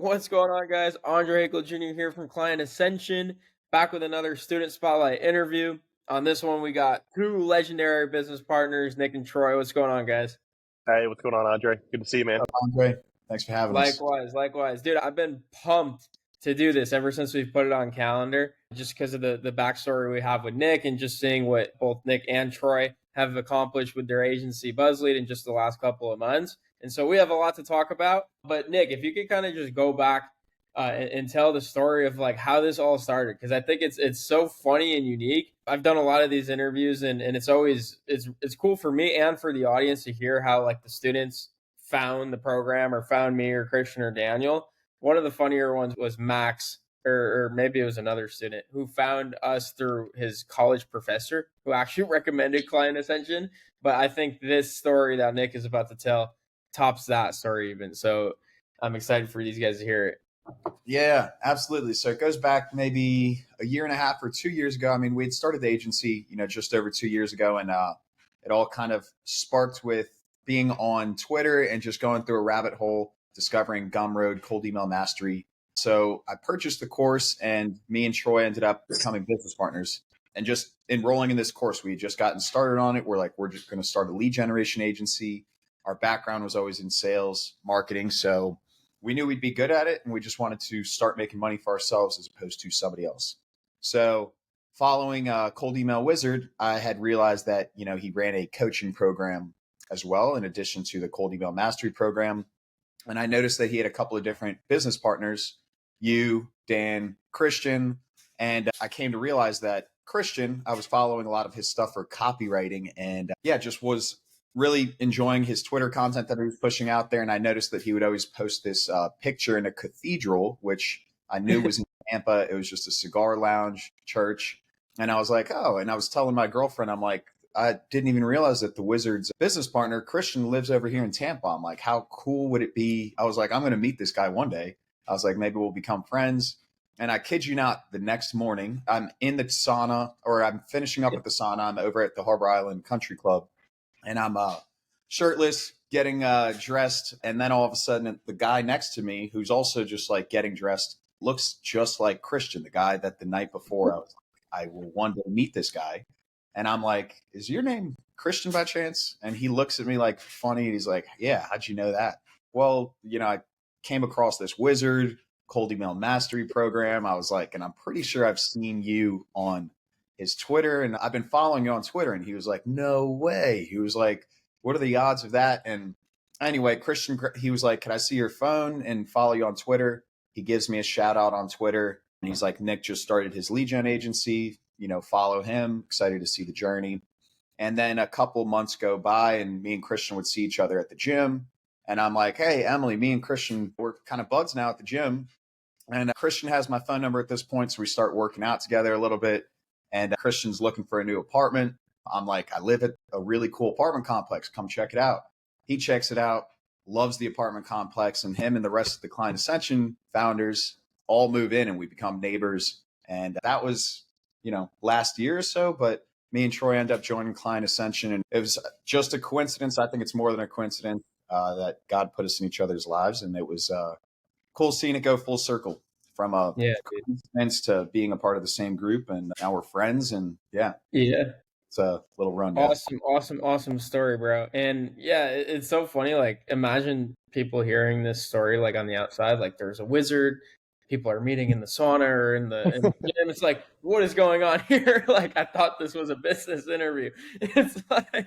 What's going on, guys? Andre Hickle Jr. here from Client Ascension, back with another Student Spotlight interview. On this one, we got two legendary business partners, Nick and Troy. What's going on, guys? Hey, what's going on, Andre? Good to see you, man. Andre, thanks for having us. Likewise. Dude, I've been pumped to do this ever since we've put it on calendar, just because of the backstory we have with Nick and just seeing what both Nick and Troy have accomplished with their agency BuzzLead in just the last couple of months. And so we have a lot to talk about. But Nick, if you could kind of just go back and tell the story of like how this all started, because I think it's so funny and unique. I've done a lot of these interviews, and it's always it's cool for me and for the audience to hear how like the students found the program or found me or Christian or Daniel. One of the funnier ones was Max, or maybe it was another student who found us through his college professor who actually recommended Client Ascension. But I think this story that Nick is about to tell tops that story even. So I'm excited for these guys to hear it. Yeah, absolutely. So it goes back maybe a year and a half or 2 years ago. I mean, we had started the agency, just over 2 years ago, and it all kind of sparked with being on Twitter and just going through a rabbit hole, discovering Gumroad, Cold Email Mastery. So I purchased the course, and me and Troy ended up becoming business partners. And just enrolling in this course, we had just gotten started on it. We're just going to start a lead generation agency. Our background was always in sales, marketing. So we knew we'd be good at it, and we just wanted to start making money for ourselves as opposed to somebody else. So following Cold Email Wizard, I had realized that, he ran a coaching program as well, in addition to the Cold Email Mastery program. And I noticed that he had a couple of different business partners, you, Dan, Christian. And I came to realize that Christian, I was following a lot of his stuff for copywriting, and just was really enjoying his Twitter content that he was pushing out there. And I noticed that he would always post this picture in a cathedral, which I knew was in Tampa. It was just a cigar lounge church. And I was like, oh, and I was telling my girlfriend, I'm like, I didn't even realize that the Wizards business partner, Christian, lives over here in Tampa. I'm like, how cool would it be? I was like, I'm going to meet this guy one day. I was like, maybe we'll become friends. And I kid you not, the next morning, I'm in the sauna, or I'm finishing up at the sauna. I'm over at the Harbor Island Country Club. And I'm shirtless, getting dressed. And then all of a sudden, the guy next to me, who's also just like getting dressed, looks just like Christian, the guy that the night before I was like, I will one day meet this guy. And I'm like, is your name Christian by chance? And he looks at me like funny. And he's like, yeah, how'd you know that? Well, I came across this Wizard Cold Email Mastery program. I was like, and I'm pretty sure I've seen you on his Twitter, and I've been following you on Twitter. And he was like, no way. He was like, what are the odds of that? And anyway, Christian, he was like, can I see your phone and follow you on Twitter? He gives me a shout out on Twitter. And he's like, Nick just started his lead gen agency, follow him. Excited to see the journey. And then a couple months go by, and me and Christian would see each other at the gym. And I'm like, hey, Emily, me and Christian, we're kind of buds now at the gym. And Christian has my phone number at this point. So we start working out together a little bit. And Christian's looking for a new apartment. I'm like, I live at a really cool apartment complex. Come check it out. He checks it out, loves the apartment complex, and him and the rest of the Client Ascension founders all move in, and we become neighbors. And that was, last year or so. But me and Troy end up joining Client Ascension, and it was just a coincidence. I think it's more than a coincidence that God put us in each other's lives. And it was cool seeing it go full circle. From a coincidence to being a part of the same group, and now we're friends. And it's a little rundown. Awesome story, bro. And it's so funny. Like, imagine people hearing this story like on the outside. Like, there's a wizard, people are meeting in the sauna or in the gym. It's like, what is going on here? Like, I thought this was a business interview. It's like,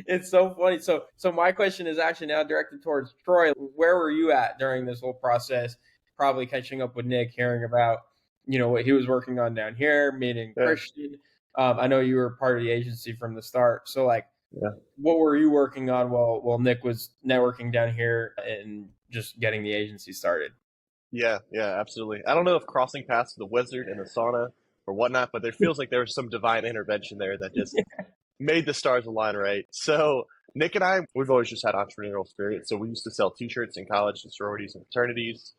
it's so funny. So my question is actually now directed towards Troy. Where were you at during this whole process? Probably catching up with Nick, hearing about, what he was working on down here, meeting Christian. I know you were part of the agency from the start. So what were you working on while Nick was networking down here and just getting the agency started? Yeah, absolutely. I don't know if crossing paths with the Wizard and the sauna or whatnot, but there feels like there was some divine intervention there that just made the stars align, right? So Nick and I, we've always just had entrepreneurial spirit. So we used to sell t-shirts in college and sororities and fraternities.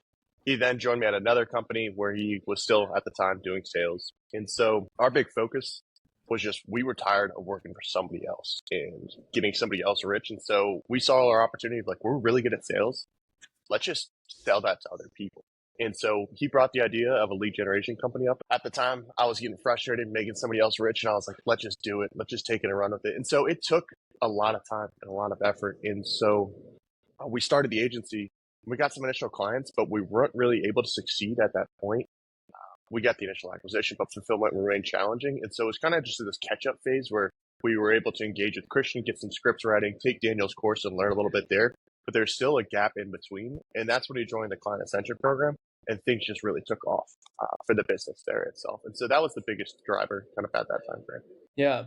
He then joined me at another company where he was still at the time doing sales. And so our big focus was just, we were tired of working for somebody else and getting somebody else rich. And so we saw our opportunity, like, we're really good at sales. Let's just sell that to other people. And so he brought the idea of a lead generation company up. At the time, I was getting frustrated making somebody else rich, and I was like, let's just do it. Let's just take it and run with it. And so it took a lot of time and a lot of effort. And so we started the agency. We got some initial clients, but we weren't really able to succeed at that point. We got the initial acquisition, but fulfillment remained challenging. And so it was kind of just this catch-up phase where we were able to engage with Christian, get some scripts writing, take Daniel's course and learn a little bit there. But there's still a gap in between. And that's when he joined the Client Ascension program, and things just really took off for the business there itself. And so that was the biggest driver kind of at that time frame. Yeah.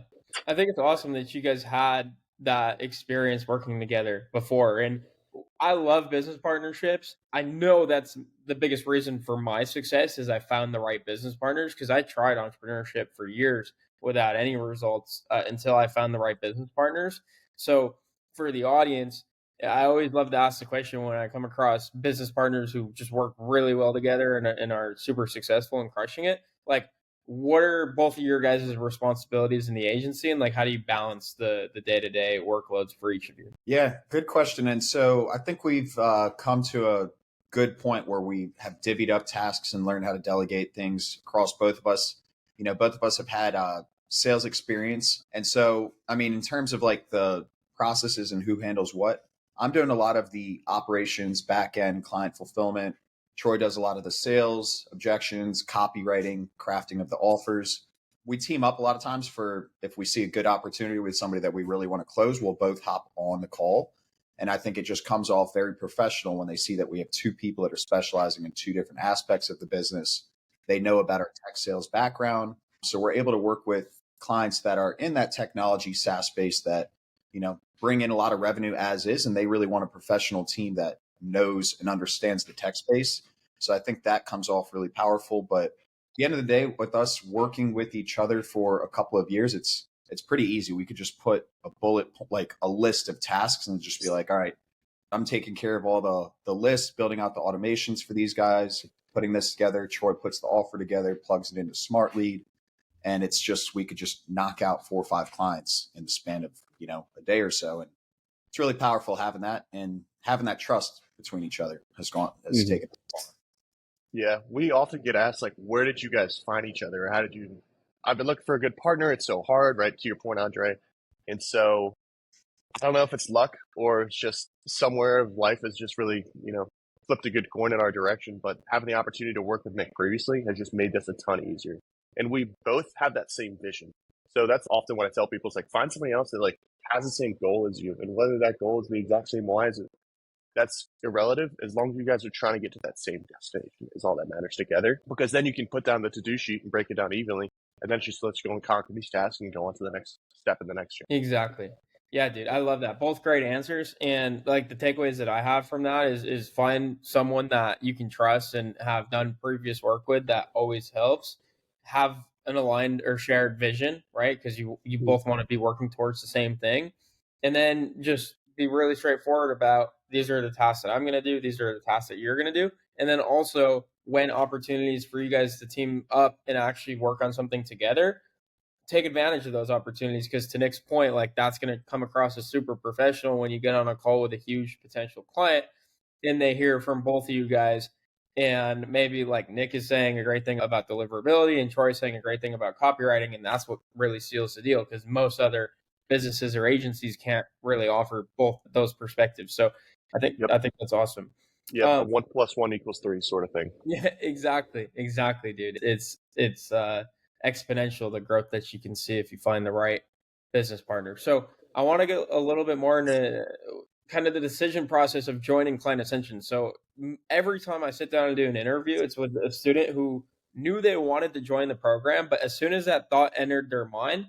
I think it's awesome that you guys had that experience working together before. And I love business partnerships. I know that's the biggest reason for my success is I found the right business partners, because I tried entrepreneurship for years without any results until I found the right business partners. So for the audience, I always love to ask the question when I come across business partners who just work really well together and are super successful and crushing it. Like, what are both of your guys' responsibilities in the agency, and like how do you balance the day-to-day workloads for each of you? Yeah, good question. And so I think we've come to a good point where we have divvied up tasks and learned how to delegate things across both of us. You know, both of us have had sales experience. And so, I mean, in terms of like the processes and who handles what, I'm doing a lot of the operations, back end, client fulfillment. Troy does a lot of the sales, objections, copywriting, crafting of the offers. We team up a lot of times for if we see a good opportunity with somebody that we really want to close, we'll both hop on the call. And I think it just comes off very professional when they see that we have two people that are specializing in two different aspects of the business. They know about our tech sales background. So we're able to work with clients that are in that technology SaaS space that, you know, bring in a lot of revenue as is, and they really want a professional team that knows and understands the tech space. So I think that comes off really powerful. But at the end of the day, with us working with each other for a couple of years, it's pretty easy. We could just put like a list of tasks and just be like, all right, I'm taking care of all the lists, building out the automations for these guys, putting this together. Troy puts the offer together, plugs it into Smart Lead. And it's just, we could just knock out 4 or 5 clients in the span of, you know, a day or so. And it's really powerful having that, and having that trust between each other has taken. Yeah, we often get asked, like, where did you guys find each other? Or how did you, I've been looking for a good partner. It's so hard, right? To your point, Andre. And so I don't know if it's luck or it's just somewhere life has just really, you know, flipped a good coin in our direction. But having the opportunity to work with Nick previously has just made this a ton easier. And we both have that same vision. So that's often what I tell people is like, find somebody else that like has the same goal as you. And whether that goal is the exact same way as it, that's irrelative. As long as you guys are trying to get to that same destination is all that matters together. Because then you can put down the to-do sheet and break it down evenly. And then just let's go and conquer these tasks and go on to the next step in the next year. Exactly. Yeah, dude, I love that. Both great answers. And like the takeaways that I have from that is find someone that you can trust and have done previous work with. That always helps. Have an aligned or shared vision, right? Because you both want to be working towards the same thing. And then just be really straightforward about, these are the tasks that I'm going to do. These are the tasks that you're going to do. And then also, when opportunities for you guys to team up and actually work on something together, take advantage of those opportunities. Because to Nick's point, like, that's going to come across as super professional when you get on a call with a huge potential client and they hear from both of you guys. And maybe like Nick is saying a great thing about deliverability and Troy saying a great thing about copywriting. And that's what really seals the deal, because most other businesses or agencies can't really offer both those perspectives. So I think that's awesome. Yeah, 1 + 1 = 3 sort of thing. Yeah, exactly, dude. It's exponential, the growth that you can see if you find the right business partner. So I want to get a little bit more into kind of the decision process of joining Client Ascension. So every time I sit down and do an interview, it's with a student who knew they wanted to join the program, but as soon as that thought entered their mind,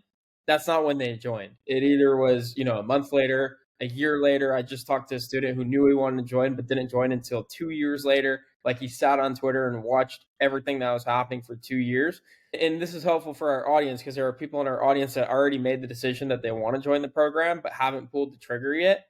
that's not when they joined. It either was, a month later, a year later. I just talked to a student who knew he wanted to join, but didn't join until 2 years later. Like, he sat on Twitter and watched everything that was happening for 2 years. And this is helpful for our audience, because there are people in our audience that already made the decision that they want to join the program, but haven't pulled the trigger yet.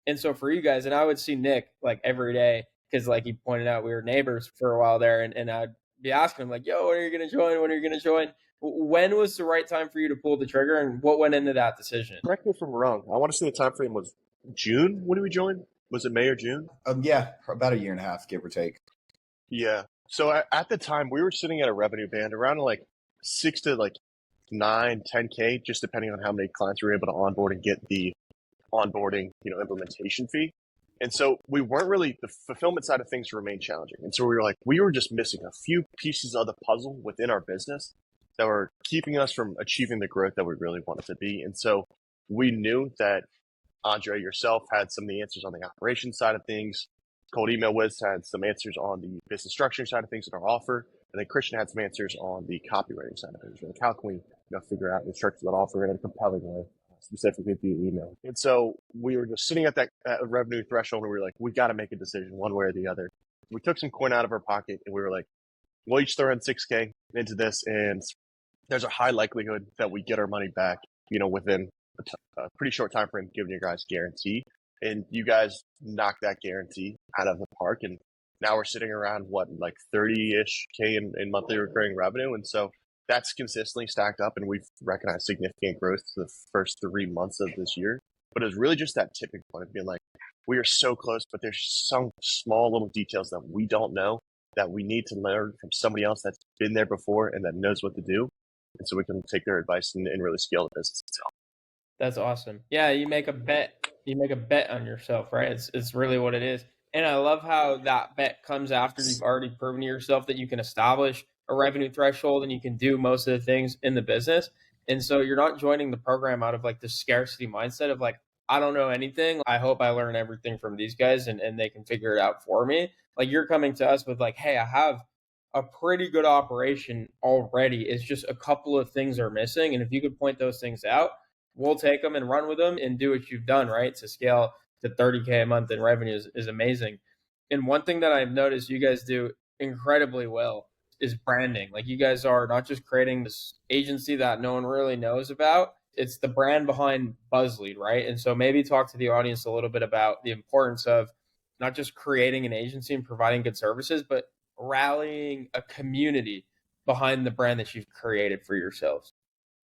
And so for you guys, and I would see Nick like every day, because like he pointed out, we were neighbors for a while there, and I'd be asking him like, yo, when are you going to join? When are you going to join? When was the right time for you to pull the trigger, and what went into that decision? Correct me if I'm wrong. I want to say the time frame was June. When did we join? Was it May or June? Yeah, about a year and a half, give or take. Yeah. So at the time, we were sitting at a revenue band around like 6 to like 9, 10K, just depending on how many clients we were able to onboard and get the onboarding, implementation fee. And so we weren't really, the fulfillment side of things remained challenging. And so we were just missing a few pieces of the puzzle within our business that were keeping us from achieving the growth that we really wanted to be. And so we knew that Andre, yourself, had some of the answers on the operations side of things. Cold Email Wiz had some answers on the business structure side of things in our offer. And then Christian had some answers on the copywriting side of things. Like how can we figure out and structure that offer in a compelling way, specifically via email. And so we were just sitting at that revenue threshold and we were like, we got to make a decision one way or the other. We took some coin out of our pocket and we were like, we'll each throw in 6K into this. And there's a high likelihood that we get our money back, within a pretty short time frame, giving you guys guarantee. And you guys knocked that guarantee out of the park. And now we're sitting around like 30-ish K in monthly recurring revenue. And so that's consistently stacked up, and we've recognized significant growth the first 3 months of this year. But it was really just that tipping point of being like, we are so close, but there's some small little details that we don't know that we need to learn from somebody else that's been there before and that knows what to do. And so we can take their advice and really scale the business itself. That's awesome. Yeah, you make a bet. You make a bet on yourself, right? It's really what it is. And I love how that bet comes after you've already proven to yourself that you can establish a revenue threshold and you can do most of the things in the business. And so you're not joining the program out of like the scarcity mindset of like, I don't know anything. I hope I learn everything from these guys and they can figure it out for me. Like you're coming to us with like, hey, I have a pretty good operation already. It's just a couple of things are missing. And if you could point those things out, we'll take them and run with them and do what you've done, right? To scale to 30K a month in revenue is amazing. And one thing that I've noticed you guys do incredibly well is branding. Like you guys are not just creating this agency that no one really knows about, it's the brand behind BuzzLead, right? And so maybe talk to the audience a little bit about the importance of not just creating an agency and providing good services, but rallying a community behind the brand that you've created for yourselves.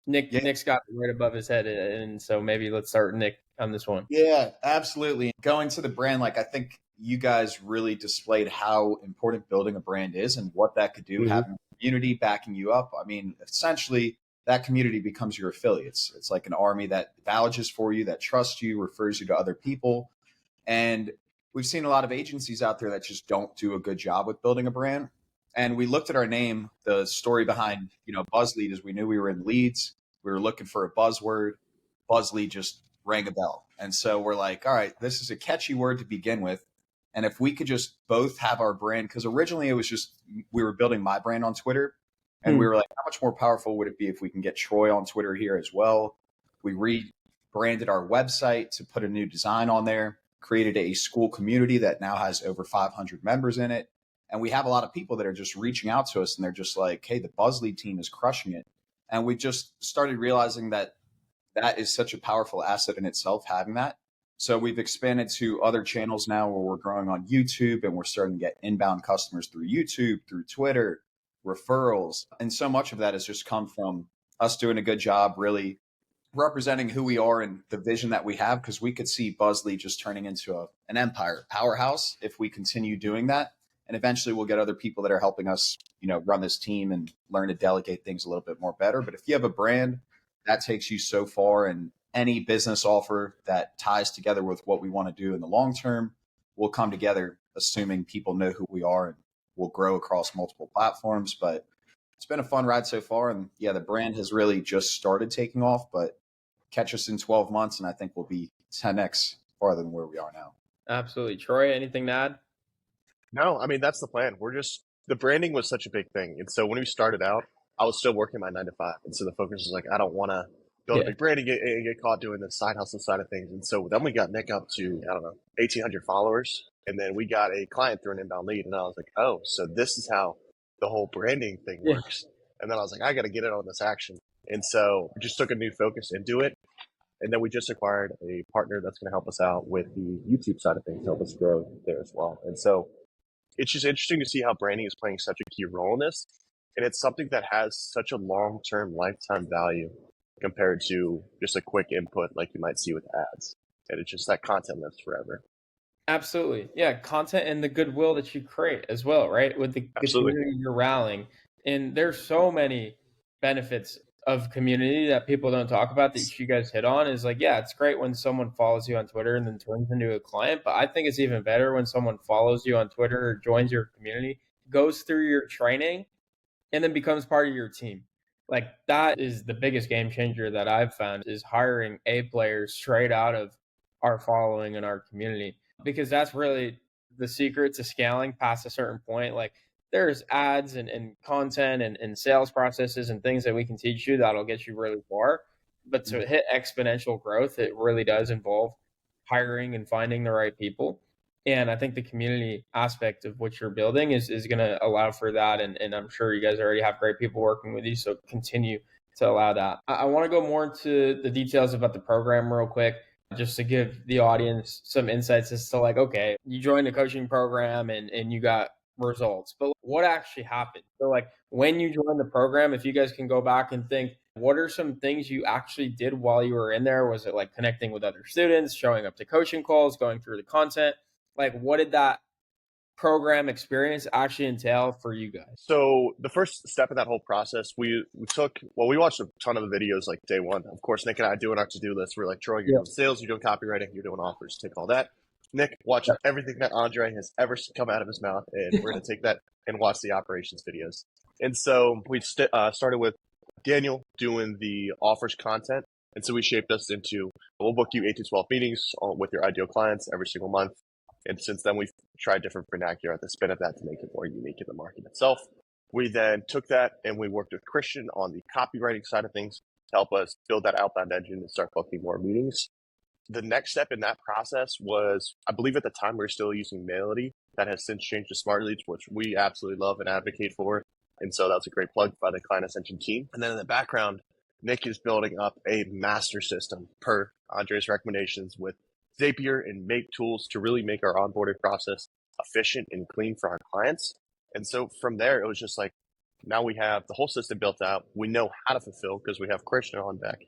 Nick's got it right above his head, and so maybe let's start Nick on this one. Yeah, absolutely. Going to the brand, like I think you guys really displayed how important building a brand is and what that could do, having a community backing you up. I mean, essentially, that community becomes your affiliates. It's like an army that vouches for you, that trusts you, refers you to other people. And we've seen a lot of agencies out there that just don't do a good job with building a brand. And we looked at our name. The story behind, BuzzLead is we knew we were in leads. We were looking for a buzzword. BuzzLead just rang a bell. And so we're like, all right, this is a catchy word to begin with. And if we could just both have our brand, because originally it was just, we were building my brand on Twitter. And we were like, how much more powerful would it be if we can get Troy on Twitter here as well? We rebranded our website to put a new design on there, created a school community that now has over 500 members in it. And we have a lot of people that are just reaching out to us and they're just like, hey, the BuzzLead team is crushing it. And we just started realizing that that is such a powerful asset in itself, having that. So we've expanded to other channels now where we're growing on YouTube and we're starting to get inbound customers through YouTube, through Twitter, referrals. And so much of that has just come from us doing a good job really representing who we are and the vision that we have, because we could see BuzzLead just turning into an empire powerhouse if we continue doing that. And eventually we'll get other people that are helping us, run this team and learn to delegate things a little bit more better. But if you have a brand, that takes you so far, and any business offer that ties together with what we want to do in the long term will come together, assuming people know who we are, and we'll grow across multiple platforms. But it's been a fun ride so far. And yeah, the brand has really just started taking off, but catch us in 12 months and I think we'll be 10x farther than where we are now. Absolutely. Troy, anything to add? No, I mean, that's the plan. The branding was such a big thing. And so when we started out, I was still working my 9 to 5. And so the focus was like, I don't want to build a big brand and get caught doing the side hustle side of things. And so then we got Nick up to, 1,800 followers. And then we got a client through an inbound lead. And I was like, oh, so this is how the whole branding thing works. And then I was like, I got to get it on this action. And so we just took a new focus into it. And then we just acquired a partner that's going to help us out with the YouTube side of things, help us grow there as well. And so it's just interesting to see how branding is playing such a key role in this. And it's something that has such a long-term lifetime value compared to just a quick input like you might see with ads. And it's just that content lives forever. Absolutely. Yeah. Content and the goodwill that you create as well, right? With the Absolutely. community you're rallying. And there's so many benefits of community that people don't talk about that you guys hit on is like, yeah, it's great when someone follows you on Twitter and then turns into a client. But I think it's even better when someone follows you on Twitter or joins your community, goes through your training, and then becomes part of your team. Like that is the biggest game changer that I've found is hiring A players straight out of our following and our community because that's really the secret to scaling past a certain point. Like there's ads and content and sales processes and things that we can teach you that'll get you really far. But to hit exponential growth, it really does involve hiring and finding the right people. And I think the community aspect of what you're building is going to allow for that. And I'm sure you guys already have great people working with you. So continue to allow that. I want to go more into the details about the program real quick, just to give the audience some insights as to like, okay, you joined a coaching program and you got results, but what actually happened? So like when you joined the program, if you guys can go back and think, what are some things you actually did while you were in there? Was it like connecting with other students, showing up to coaching calls, going through the content? Like, what did that program experience actually entail for you guys? So the first step in that whole process, we watched a ton of the videos like day one. Of course, Nick and I doing our to-do list. We're like, Troy, you're doing sales, you're doing copywriting, you're doing offers, take all that. Nick watched everything that Andre has ever come out of his mouth, and we're going to take that and watch the operations videos. And so we started with Daniel doing the offers content. And so we shaped us into, we'll book you 8 to 12 meetings with your ideal clients every single month. And since then, we've tried different vernacular at the spin of that to make it more unique in the market itself. We then took that and we worked with Christian on the copywriting side of things to help us build that outbound engine and start booking more meetings. The next step in that process was, I believe at the time we were still using Maility. That has since changed to Smart Leads, which we absolutely love and advocate for. And so that's a great plug by the Client Ascension team. And then in the background, Nick is building up a master system per Andre's recommendations with Zapier and Make tools to really make our onboarding process efficient and clean for our clients. And so from there, it was just like, now we have the whole system built out. We know how to fulfill because we have Christian on deck.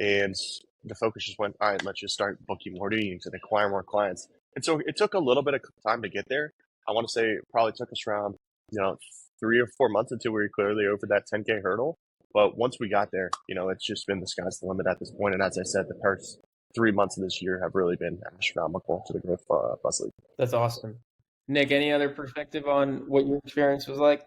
And the focus just went, all right, let's just start booking more meetings and acquire more clients. And so it took a little bit of time to get there. I want to say it probably took us around, 3 or 4 months until we were clearly over that 10K hurdle. But once we got there, it's just been the sky's the limit at this point. And as I said, the first 3 months of this year have really been astronomical to the growth of Bus League. That's awesome. Nick, any other perspective on what your experience was like?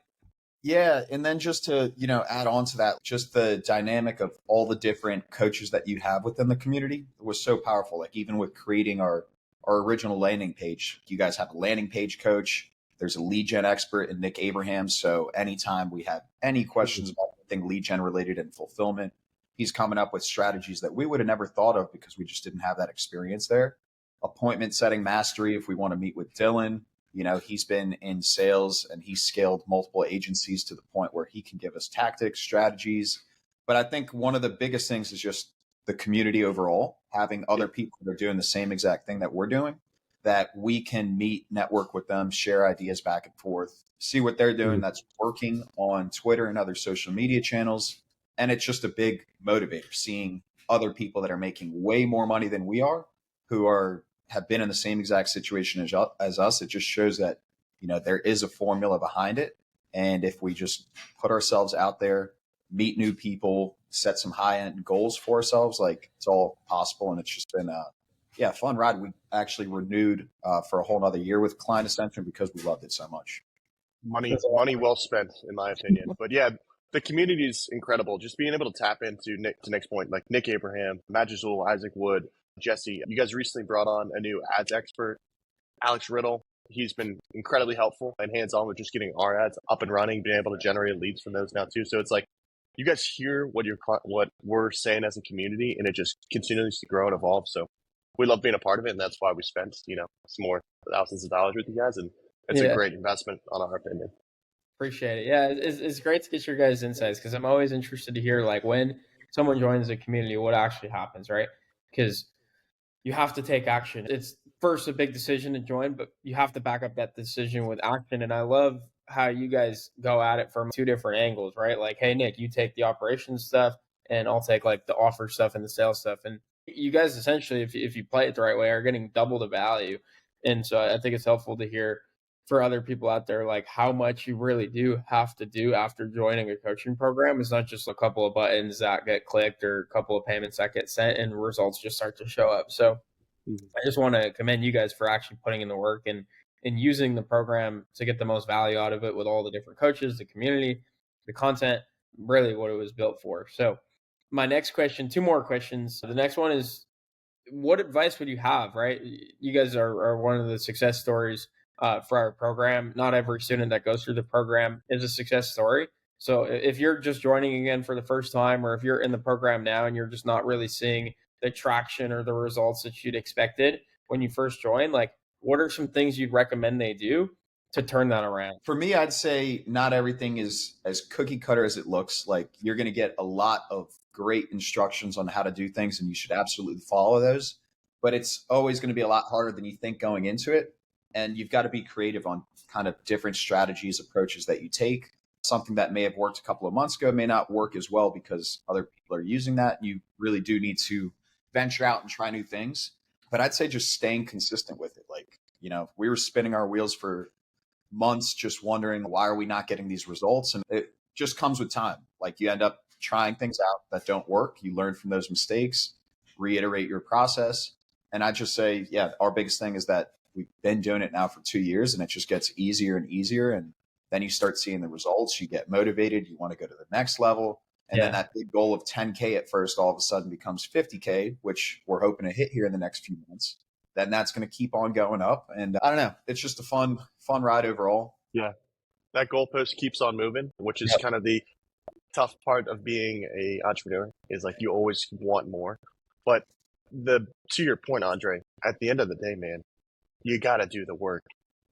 Yeah, and then just to, add on to that, just the dynamic of all the different coaches that you have within the community was so powerful. Like even with creating our original landing page, you guys have a landing page coach. There's a lead gen expert in Nick Abraham. So anytime we have any questions about anything lead gen related and fulfillment, he's coming up with strategies that we would have never thought of because we just didn't have that experience there. Appointment setting mastery, if we want to meet with Dylan, he's been in sales and he's scaled multiple agencies to the point where he can give us tactics, strategies. But I think one of the biggest things is just the community overall, having other people that are doing the same exact thing that we're doing, that we can meet, network with them, share ideas back and forth, see what they're doing that's working on Twitter and other social media channels. And it's just a big motivator, seeing other people that are making way more money than we are, who have been in the same exact situation as us. It just shows that, there is a formula behind it. And if we just put ourselves out there, meet new people, set some high end goals for ourselves, like it's all possible. And it's just been a fun ride. We actually renewed for a whole nother year with Client Ascension because we loved it so much. Money well spent, in my opinion. But yeah, the community is incredible. Just being able to tap into Nick's point, like Nick Abraham, Magizul, Isaac Wood, Jesse. You guys recently brought on a new ads expert, Alex Riddle. He's been incredibly helpful and hands-on with just getting our ads up and running, being able to generate leads from those now too. So it's like you guys hear what we're saying as a community, and it just continues to grow and evolve. So we love being a part of it, and that's why we spent some more thousands of dollars with you guys, and it's a great investment on our opinion. Appreciate it. Yeah, it's great to get your guys' insights because I'm always interested to hear like when someone joins a community, what actually happens, right? Because you have to take action. It's first a big decision to join, but you have to back up that decision with action. And I love how you guys go at it from 2 different angles, right? Like, hey, Nick, you take the operations stuff and I'll take like the offer stuff and the sales stuff. And you guys essentially, if you play it the right way, are getting double the value And so I think it's helpful to hear for other people out there, like how much you really do have to do after joining a coaching program. It's not just a couple of buttons that get clicked or a couple of payments that get sent and results just start to show up. So I just want to commend you guys for actually putting in the work and using the program to get the most value out of it with all the different coaches, the community, the content, really what it was built for. So my next question, two more questions. The next one is, what advice would you have, right? You guys are one of the success stories for our program. Not every student that goes through the program is a success story. So if you're just joining again for the first time, or if you're in the program now and you're just not really seeing the traction or the results that you'd expected when you first joined, like what are some things you'd recommend they do to turn that around? For me, I'd say not everything is as cookie cutter as it looks. Like you're going to get a lot of great instructions on how to do things, and you should absolutely follow those. But it's always going to be a lot harder than you think going into it. And you've got to be creative on kind of different strategies, approaches that you take. Something that may have worked a couple of months ago may not work as well because other people are using that. You really do need to venture out and try new things. But I'd say just staying consistent with it. Like, we were spinning our wheels for months just wondering why are we not getting these results, and it just comes with time. Like you end up trying things out that don't work, you learn from those mistakes, reiterate your process. And I just say, yeah, our biggest thing is that we've been doing it now for 2 years and it just gets easier and easier, and then you start seeing the results, you get motivated, you want to go to the next level, and then that big goal of 10K at first all of a sudden becomes 50K, which we're hoping to hit here in the next few months. Then that's going to keep on going up. And I don't know, it's just a fun ride overall. Yeah. That goalpost keeps on moving, which is kind of the tough part of being a entrepreneur, is like you always want more. But to your point, Andre, at the end of the day, man, you got to do the work.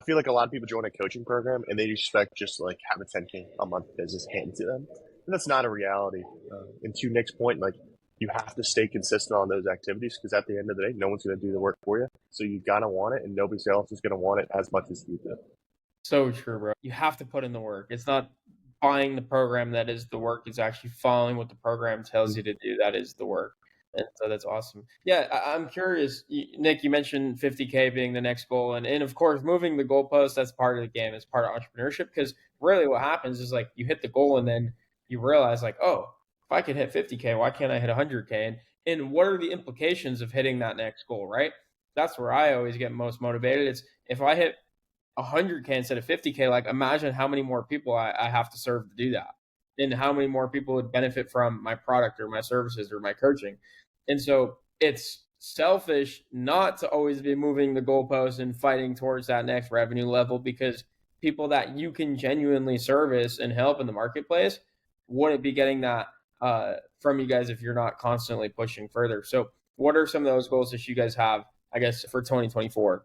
I feel like a lot of people join a coaching program and they expect just like have a 10K a month business handed to them. And that's not a reality. And to Nick's point, like you have to stay consistent on those activities because at the end of the day, no one's going to do the work for you. So you got to want it, and nobody else is going to want it as much as you do. So true, bro. You have to put in the work. It's not buying the program that is the work. It's actually following what the program tells you to do. That is the work. And so that's awesome. Yeah, I'm curious. Nick, you mentioned 50K being the next goal. And of course, moving the goalpost, that's part of the game. It's part of entrepreneurship because really what happens is like you hit the goal and then you realize like, oh, if I could hit 50K, why can't I hit 100K? And what are the implications of hitting that next goal, right? That's where I always get most motivated. It's if I hit 100K instead of 50K, like imagine how many more people I have to serve to do that, and how many more people would benefit from my product or my services or my coaching. And so it's selfish not to always be moving the goalpost and fighting towards that next revenue level, because people that you can genuinely service and help in the marketplace wouldn't be getting that from you guys if you're not constantly pushing further. So what are some of those goals that you guys have, I guess, for 2024?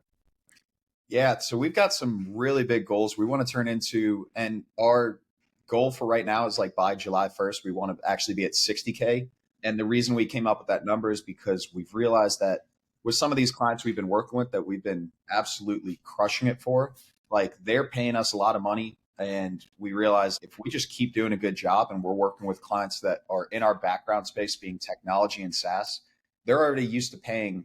Yeah, so we've got some really big goals we want to turn into, and our goal for right now is like by July 1st, we want to actually be at 60K. And the reason we came up with that number is because we've realized that with some of these clients we've been working with that we've been absolutely crushing it for, like they're paying us a lot of money. And we realize if we just keep doing a good job and we're working with clients that are in our background space being technology and SaaS, they're already used to paying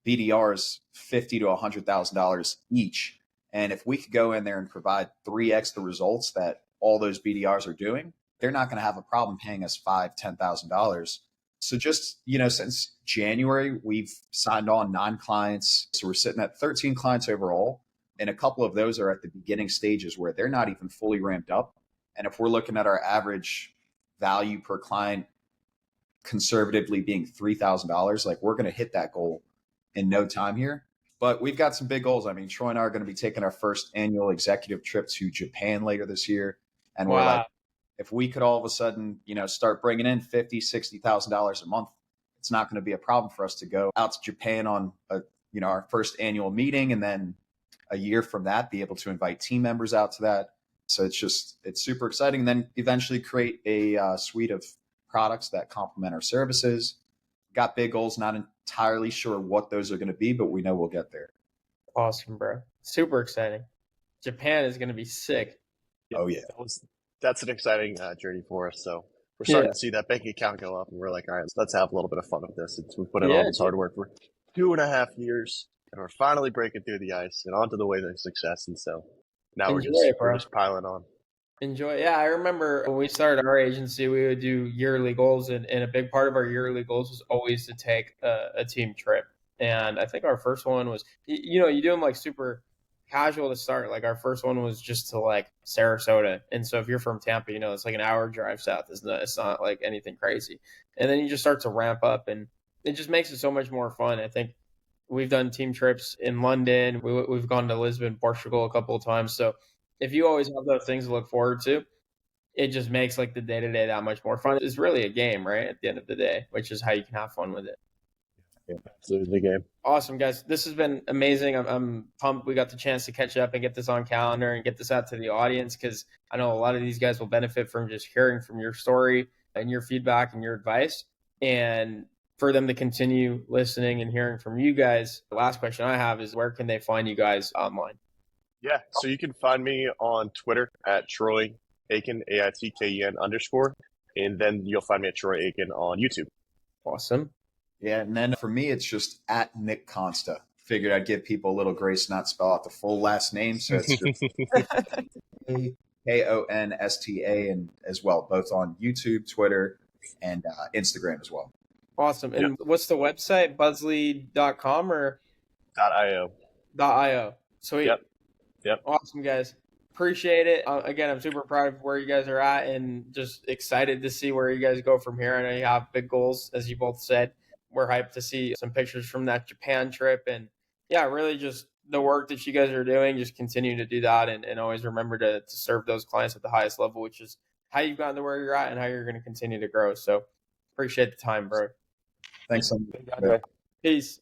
BDRs $50,000 to $100,000 each. And if we could go in there and provide 3x the results that all those BDRs are doing, they're not going to have a problem paying us $5,000, $10,000. So just, since January, we've signed on 9 clients. So we're sitting at 13 clients overall. And a couple of those are at the beginning stages where they're not even fully ramped up. And if we're looking at our average value per client conservatively being $3,000, like we're going to hit that goal in no time here. But we've got some big goals. I mean, Troy and I are going to be taking our first annual executive trip to Japan later this year. And we're like, if we could all of a sudden, start bringing in $50,000, $60,000 a month, it's not going to be a problem for us to go out to Japan on our first annual meeting. And then a year from that, be able to invite team members out to that. So it's super exciting. And then eventually create a suite of products that complement our services. Got big goals, not entirely sure what those are going to be, but we know we'll get there. Awesome, bro. Super exciting. Japan is going to be sick. Oh, yeah. That's an exciting journey for us. So we're starting to see that bank account go up, and we're like, all right, let's have a little bit of fun with this. We put in all this hard work for 2.5 years. and we're finally breaking through the ice and onto the way to success. And so now Enjoy it, we're bro. just piling on. Enjoy. Yeah, I remember when we started our agency, we would do yearly goals, and a big part of our yearly goals was always to take a team trip. And I think our first one was, you do them like super casual to start. Like our first one was just to like Sarasota. And so if you're from Tampa, it's like an hour drive south. It's not like anything crazy. And then you just start to ramp up, and it just makes it so much more fun. I think we've done team trips in London. We've gone to Lisbon, Portugal a couple of times. So if you always have those things to look forward to, it just makes like the day-to-day that much more fun. It's really a game, right? At the end of the day, which is how you can have fun with it. Yeah, absolutely the game. Awesome, guys. This has been amazing. I'm pumped we got the chance to catch up and get this on calendar and get this out to the audience, because I know a lot of these guys will benefit from just hearing from your story and your feedback and your advice, and for them to continue listening and hearing from you guys. The last question I have is, where can they find you guys online? Yeah, so you can find me on Twitter at Troy Aiken, AITKEN _, and then you'll find me at Troy Aiken on YouTube. Awesome. Yeah, and then for me, it's just at Nick Consta. Figured I'd give people a little grace, not spell out the full last name, so it's just Konsta, and as well, both on YouTube, Twitter, and Instagram as well. Awesome. And what's the website? Buzzlead.com or .io. .io. Sweet. Yep. Awesome, guys. Appreciate it. Again, I'm super proud of where you guys are at, and just excited to see where you guys go from here. I know you have big goals, as you both said. We're hyped to see some pictures from that Japan trip. And yeah, really just the work that you guys are doing, just continue to do that, and always remember to serve those clients at the highest level, which is how you've gotten to where you're at and how you're going to continue to grow. So appreciate the time, bro. Thanks so much. Peace.